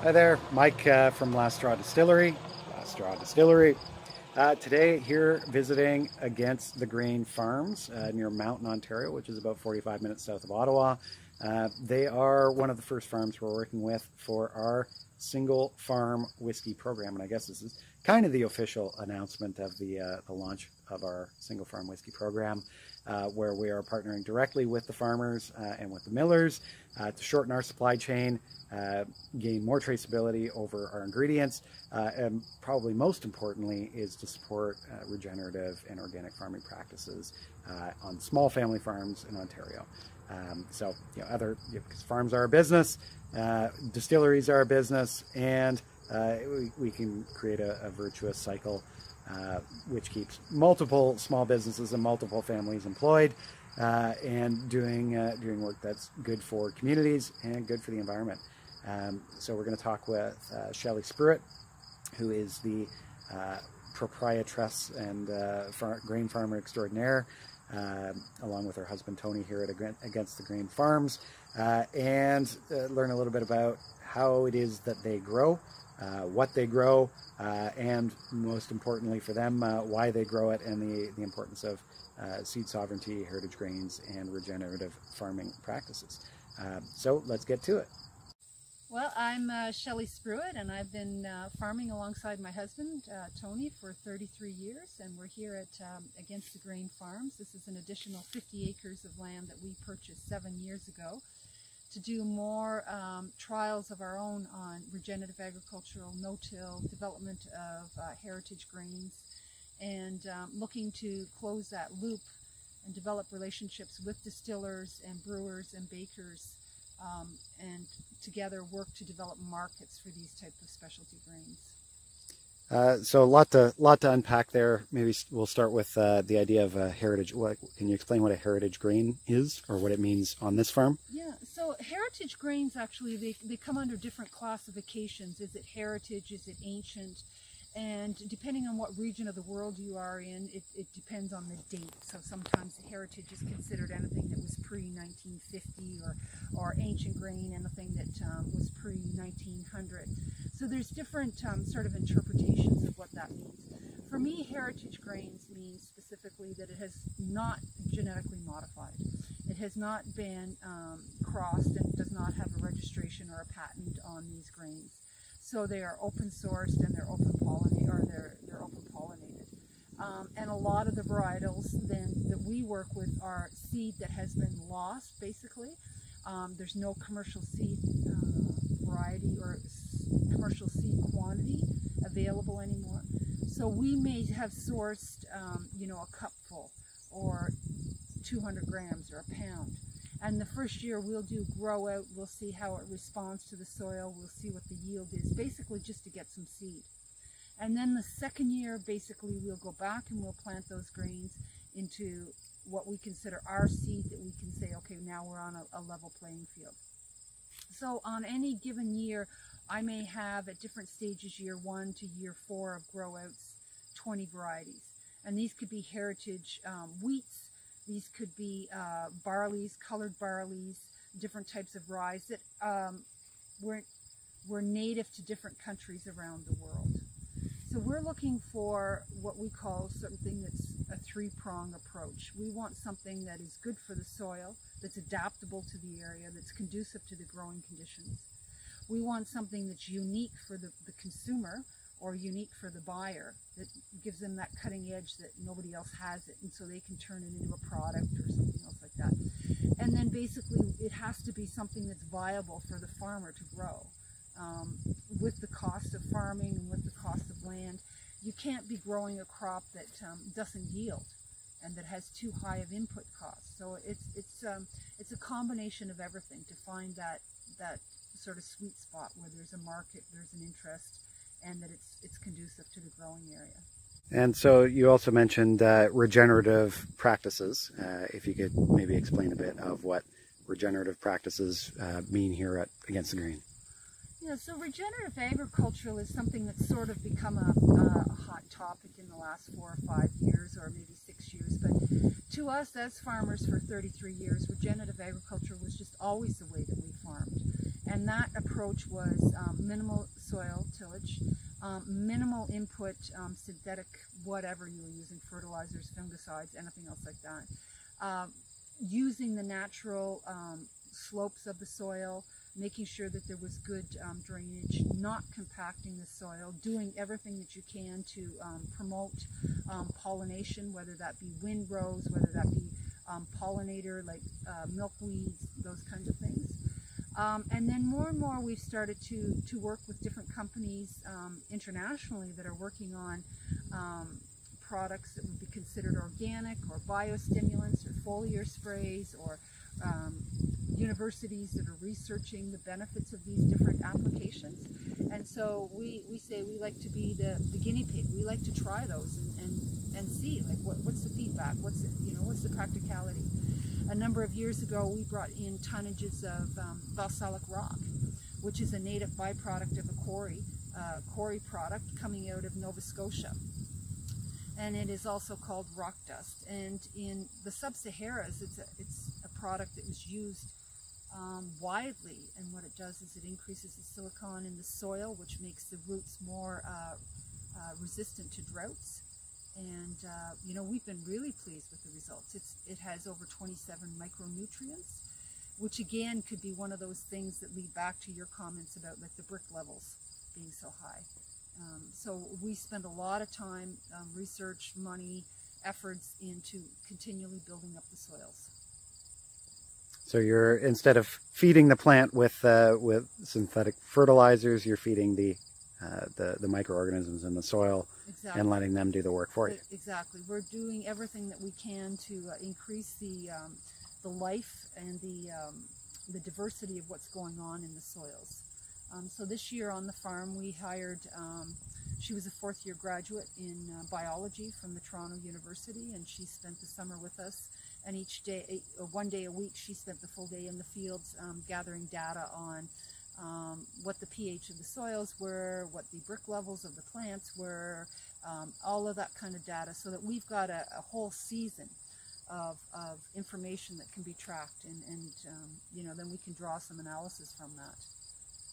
Hi there, Mike from Last Straw Distillery. Today here visiting Against the Grain Farms near Mountain, Ontario, which is about 45 minutes south of Ottawa. They are one of the first farms we're working with for our single farm whiskey program, and I guess this is kind of the official announcement of the launch of our single farm whiskey program, where we are partnering directly with the farmers and with the millers to shorten our supply chain, gain more traceability over our ingredients, and probably most importantly is to support regenerative and organic farming practices on small family farms in Ontario. So, because farms are a business, distilleries are a business, and we can create a virtuous cycle which keeps multiple small businesses and multiple families employed and doing work that's good for communities and good for the environment. So we're going to talk with Shelley Spruitt, who is the proprietress and grain farmer extraordinaire, along with her husband Tony here at Against the Grain Farms, and learn a little bit about how it is that they grow, what they grow, and most importantly for them, why they grow it, and the importance of seed sovereignty, heritage grains, and regenerative farming practices. So let's get to it. Well, I'm Shelley Spruitt, and I've been farming alongside my husband, Tony, for 33 years, and we're here at Against the Grain Farms. This is an additional 50 acres of land that we purchased 7 years ago to do more trials of our own on regenerative agricultural, no-till, development of heritage grains, and looking to close that loop and develop relationships with distillers and brewers and bakers, and together work to develop markets for these type of specialty grains. So a lot to unpack there. Maybe we'll start with the idea of a heritage. Can you explain what a heritage grain is, or what it means on this farm? Yeah, so heritage grains actually, they come under different classifications. Is it heritage? Is it ancient? And depending on what region of the world you are in, it depends on the date. So sometimes heritage is considered anything that was pre-1950, or ancient grain, anything that was pre-1900. So there's different sort of interpretations of what that means. For me, heritage grains means specifically that it has not genetically modified. It has not been crossed and does not have a registration or a patent on these grains. So they are open sourced and they're open pollinated, or they're open pollinated. And a lot of the varietals then that we work with are seed that has been lost, basically. There's no commercial seed variety or commercial seed quantity available anymore. So we may have sourced, a cupful or 200 grams or a pound. And the first year we'll do grow out, we'll see how it responds to the soil, we'll see what the yield is, basically just to get some seed. And then the second year, basically we'll go back and we'll plant those grains into what we consider our seed, that we can say, okay, now we're on a level playing field. So on any given year, I may have at different stages, year 1 to year 4 of grow outs, 20 varieties. And these could be heritage wheats. These could be barleys, colored barleys, different types of rye that were native to different countries around the world. So we're looking for what we call something that's a three-prong approach. We want something that is good for the soil, that's adaptable to the area, that's conducive to the growing conditions. We want something that's unique for the consumer, or unique for the buyer, that gives them that cutting edge that nobody else has it, and so they can turn it into a product or something else like that. And then basically it has to be something that's viable for the farmer to grow. With the cost of farming and with the cost of land, you can't be growing a crop that doesn't yield and that has too high of input costs. So it's a combination of everything to find that sort of sweet spot where there's a market, there's an interest, and that it's conducive to the growing area. And so you also mentioned regenerative practices. If you could maybe explain a bit of what regenerative practices mean here at Against the Grain. Yeah, so regenerative agriculture is something that's sort of become a hot topic in the last 4 or 5 years, or maybe 6 years. But to us as farmers for 33 years, regenerative agriculture was just always the way that we farmed. And that approach was minimal soil tillage, minimal input, synthetic, whatever you were using, fertilizers, fungicides, anything else like that. Using the natural slopes of the soil, making sure that there was good drainage, not compacting the soil, doing everything that you can to promote pollination, whether that be windrows, whether that be pollinator like milkweeds, those kinds of things. And then more and more we've started to work with different companies internationally that are working on products that would be considered organic or biostimulants or foliar sprays, or universities that are researching the benefits of these different applications. And so we say we like to be the guinea pig. We like to try those and see, like, what's the feedback, what's the practicality. A number of years ago we brought in tonnages of basaltic rock, which is a native byproduct of a quarry product coming out of Nova Scotia. And it is also called rock dust. And in the sub-Saharas, it's a product that was used widely. And what it does is it increases the silicon in the soil, which makes the roots more resistant to droughts. And we've been really pleased with the results. It has over 27 micronutrients, which again could be one of those things that lead back to your comments about like the brick levels being so high. So we spend a lot of time, research, money, efforts into continually building up the soils. So you're, instead of feeding the plant with synthetic fertilizers, you're feeding the microorganisms in the soil. Exactly. And letting them do the work for you. Exactly. We're doing everything that we can to increase the life and the diversity of what's going on in the soils. So this year on the farm we hired, she was a fourth-year graduate in biology from the Toronto University, and she spent the summer with us. And each day, one day a week, she spent the full day in the fields gathering data on what the pH of the soils were, what the brick levels of the plants were, all of that kind of data, so that we've got a whole season of information that can be tracked, and then we can draw some analysis from that.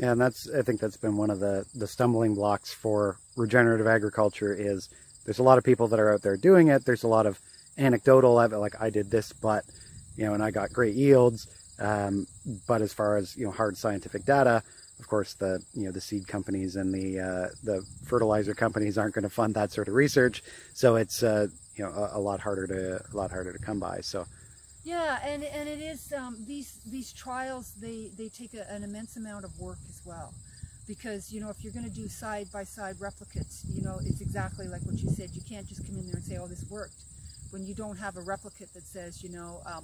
Yeah, and I think that's been one of the stumbling blocks for regenerative agriculture. Is there's a lot of people that are out there doing it. There's a lot of anecdotal, like I did this, but and I got great yields. But as far as hard scientific data, of course the seed companies and the fertilizer companies aren't going to fund that sort of research. So it's a lot harder to come by. So. Yeah, and it is these trials, they take an immense amount of work as well, because if you're going to do side-by-side replicates, it's exactly like what you said. You can't just come in there and say, oh, this worked, when you don't have a replicate that says,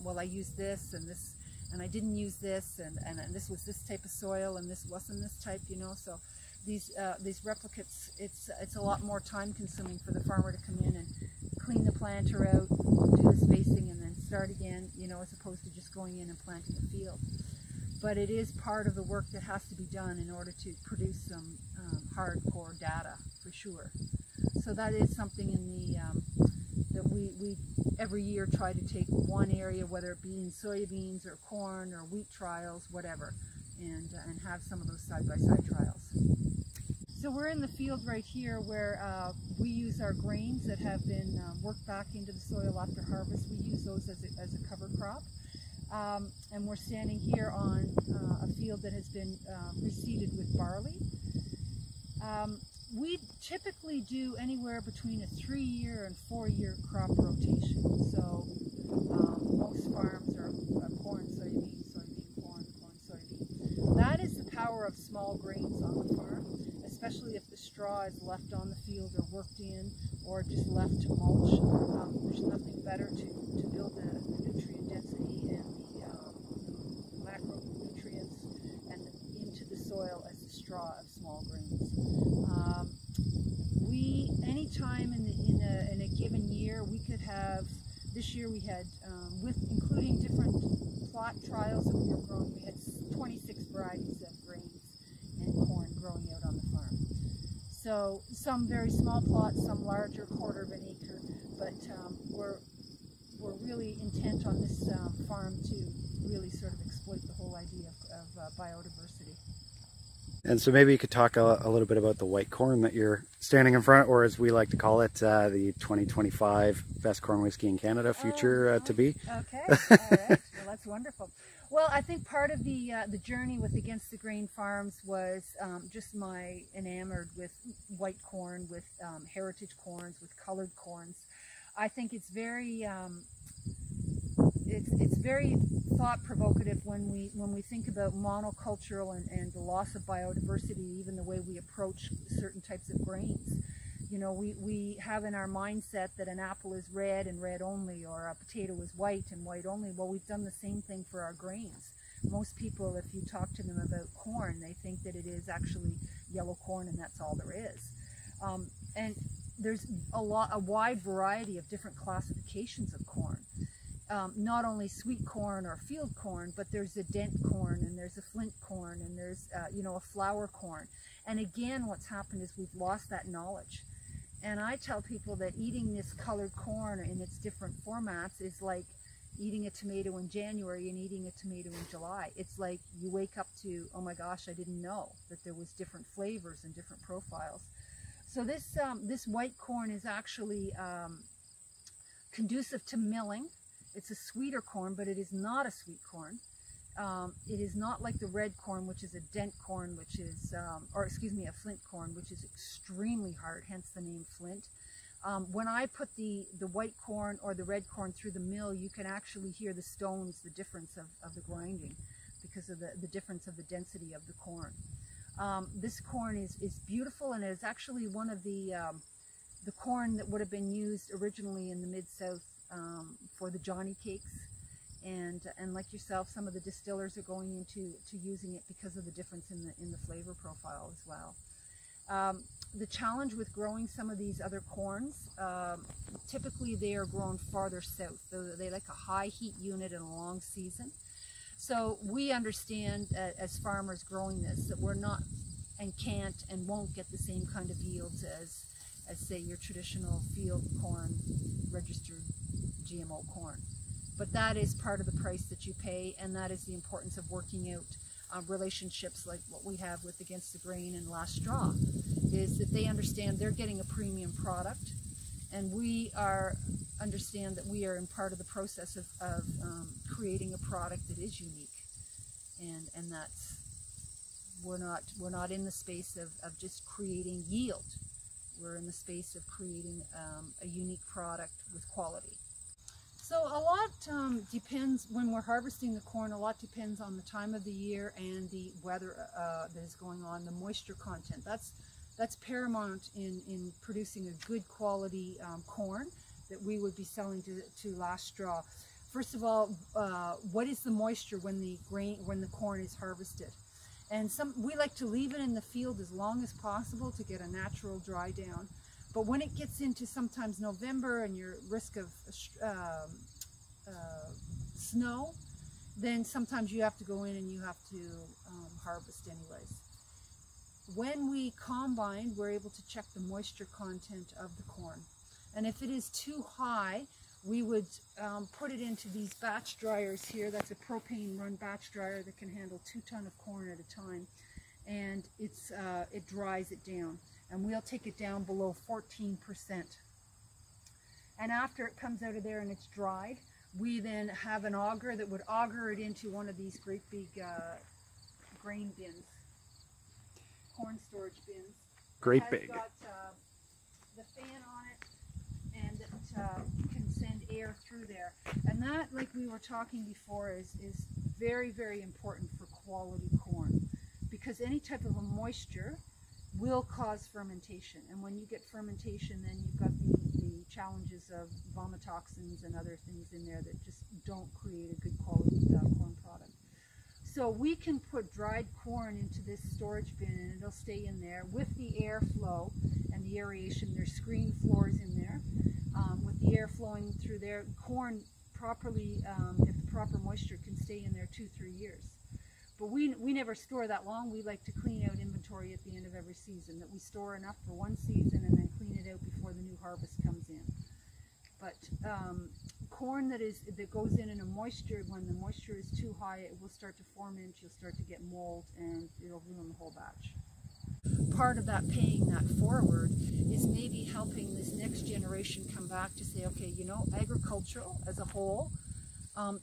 well, I used this and I didn't use this, and this was this type of soil and this wasn't this type, so these replicates, it's a lot more time consuming for the farmer to come in and clean the planter out, do the spacing, and then start again, as opposed to just going in and planting the field. But it is part of the work that has to be done in order to produce some hardcore data, for sure. So that is something in the that we every year try to take one area, whether it be in soybeans or corn or wheat trials, whatever, and have some of those side-by-side trials. So we're in the field right here where we use our grains that have been worked back into the soil after harvest. We use those as a cover crop. And we're standing here on a field that has been reseeded with barley. We typically do anywhere between a 3-year and 4-year crop rotation. So most farms are corn, soybean, soybean, corn, corn, soybean. That is the power of small grains on the farm, especially if the straw is left on the field or worked in or just left to mulch. There's nothing better to build the nutrient density and the macronutrients into the soil as the straw of small grains. Anytime in a given year, we could have, this year we had, including different plot trials that we were growing, we had 26 varieties of grains and corn growing out on the farm. So some very small plots, some larger, 1/4 of an acre, but we're really intent on this farm to really sort of exploit the whole idea of biodiversity. And so maybe you could talk a little bit about the white corn that you're standing in front, or as we like to call it, the 2025 best corn whiskey in Canada, future to be. Okay, all right. Well, that's wonderful. Well, I think part of the journey with Against the Grain Farms was just my enamored with white corn, with heritage corns, with colored corns. I think it's very it's very thought provocative when we think about monocultural and the loss of biodiversity, even the way we approach certain types of grains. You know, we have in our mindset that an apple is red and red only, or a potato is white and white only. Well, we've done the same thing for our grains. Most people, if you talk to them about corn, they think that it is actually yellow corn and that's all there is. And there's a wide variety of different classifications of corn. Not only sweet corn or field corn, but there's a dent corn and there's a flint corn and there's you know, a flour corn. And again, what's happened is we've lost that knowledge. And I tell people that eating this colored corn in its different formats is like eating a tomato in January and eating a tomato in July. It's like you wake up to, oh my gosh, I didn't know that there was different flavors and different profiles. So this white corn is actually conducive to milling. It's a sweeter corn, but it is not a sweet corn. It is not like the red corn, which is a dent corn, which is, or excuse me, a flint corn, which is extremely hard, hence the name flint. When I put the white corn or the red corn through the mill, you can actually hear the stones, the difference of the grinding, because of the difference of the density of the corn. This corn is beautiful, and it's actually one of the corn that would have been used originally in the Mid-South for the Johnny cakes. And like yourself, some of the distillers are going into using it because of the difference in the flavor profile as well. The challenge with growing some of these other corns, typically they are grown farther south. They like a high heat unit and a long season. So we understand as farmers growing this that we're not and can't and won't get the same kind of yields as say your traditional field corn, registered GMO corn. But that is part of the price that you pay, and that is the importance of working out relationships like what we have with Against the Grain and Last Straw, is that they understand they're getting a premium product, and we understand that we are in part of the process of creating a product that is unique, and that's we're not in the space of just creating yield. We're in the space of creating a unique product with quality. So a lot depends, when we're harvesting the corn, a lot depends on the time of the year and the weather that is going on, the moisture content. That's paramount in producing a good quality corn that we would be selling to Last Straw. First of all, what is the moisture when the corn is harvested? And we like to leave it in the field as long as possible to get a natural dry down. But when it gets into sometimes November and your risk of snow, then sometimes you have to go in and you have to harvest anyways. When we combine, we're able to check the moisture content of the corn. And if it is too high, we would put it into these batch dryers here. That's a propane run batch dryer that can handle 2 tons of corn at a time. And it dries it down. And we'll take it down below 14%. And after it comes out of there and it's dried, we then have an auger that would auger it into one of these great big grain bins, corn storage bins. Great It big. has got the fan on it, and it can send air through there. And that, like we were talking before, is very, very important for quality corn, because any type of a moisture will cause fermentation, and when you get fermentation, then you've got the challenges of vomitoxins and other things in there that just don't create a good quality corn product. So we can put dried corn into this storage bin, and it'll stay in there with the airflow and the aeration. There's screen floors in there with the air flowing through there. Corn properly, if the proper moisture, can stay in there 2-3 years. But we never store that long. We like to clean out inventory at the end of every season, that we store enough for one season and then clean it out before the new harvest comes in. But corn that goes in a moisture, when the moisture is too high, it will start to ferment, you'll start to get mold, and it'll ruin the whole batch. Part of that paying that forward is maybe helping this next generation come back to say, okay, you know, agricultural as a whole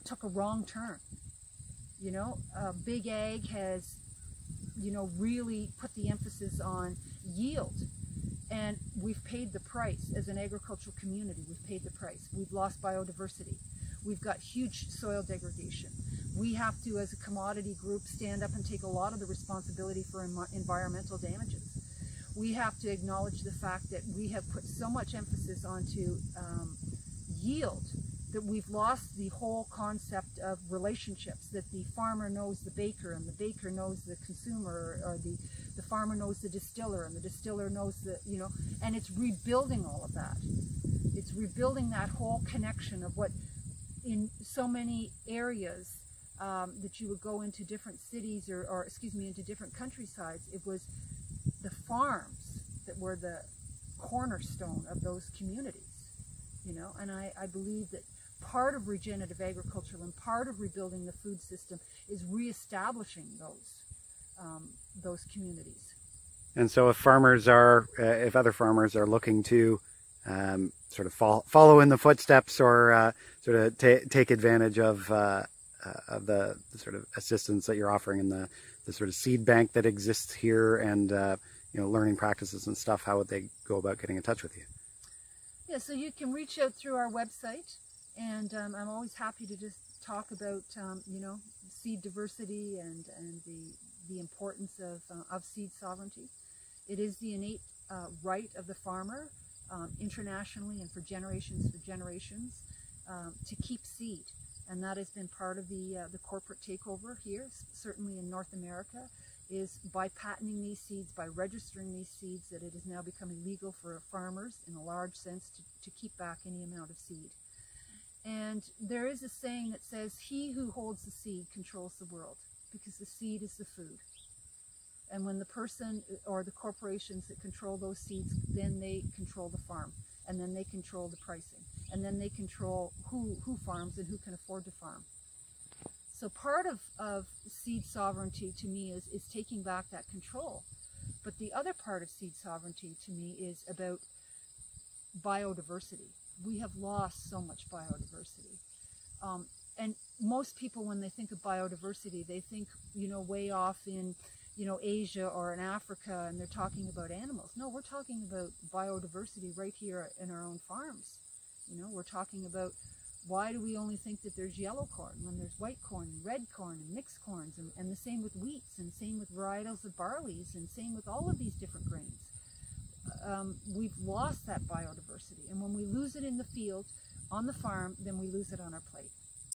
took a wrong turn. You know, big ag has, you know, really put the emphasis on yield. And we've paid the price as an agricultural community. We've paid the price. We've lost biodiversity. We've got huge soil degradation. We have to, as a commodity group, stand up and take a lot of the responsibility for environmental damages. We have to acknowledge the fact that we have put so much emphasis onto yield that we've lost the whole concept of relationships, that the farmer knows the baker and the baker knows the consumer, or the farmer knows the distiller and the distiller knows the, you know, and it's rebuilding all of that. It's rebuilding that whole connection of what in so many areas that you would go into different cities or excuse me, into different countrysides. It was the farms that were the cornerstone of those communities, you know, and I believe that part of regenerative agriculture and part of rebuilding the food system is reestablishing those communities. And so if farmers are, if other farmers are looking to sort of follow in the footsteps or sort of take advantage of the sort of assistance that you're offering in the sort of seed bank that exists here and, you know, learning practices and stuff, how would they go about getting in touch with you? Yeah, so you can reach out through our website, and I'm always happy to just talk about, you know, seed diversity and the importance of seed sovereignty. It is the innate right of the farmer, internationally and for generations to keep seed. And that has been part of the corporate takeover here, certainly in North America, is by patenting these seeds, by registering these seeds, that it is now becoming legal for farmers in a large sense to keep back any amount of seed. And there is a saying that says, he who holds the seed controls the world, because the seed is the food. And when the person or the corporations that control those seeds, then they control the farm, and then they control the pricing, and then they control who farms and who can afford to farm. So part of seed sovereignty to me is taking back that control. But the other part of seed sovereignty to me is about biodiversity. We have lost so much biodiversity. And most people, when they think of biodiversity, they think, you know, way off in, you know, Asia or in Africa, and they're talking about animals. No, we're talking about biodiversity right here in our own farms. You know, we're talking about, why do we only think that there's yellow corn when there's white corn and red corn and mixed corns, and the same with wheats, and same with varietals of barleys, and same with all of these different grains. We've lost that biodiversity, and when we lose it in the field, on the farm, then we lose it on our plate.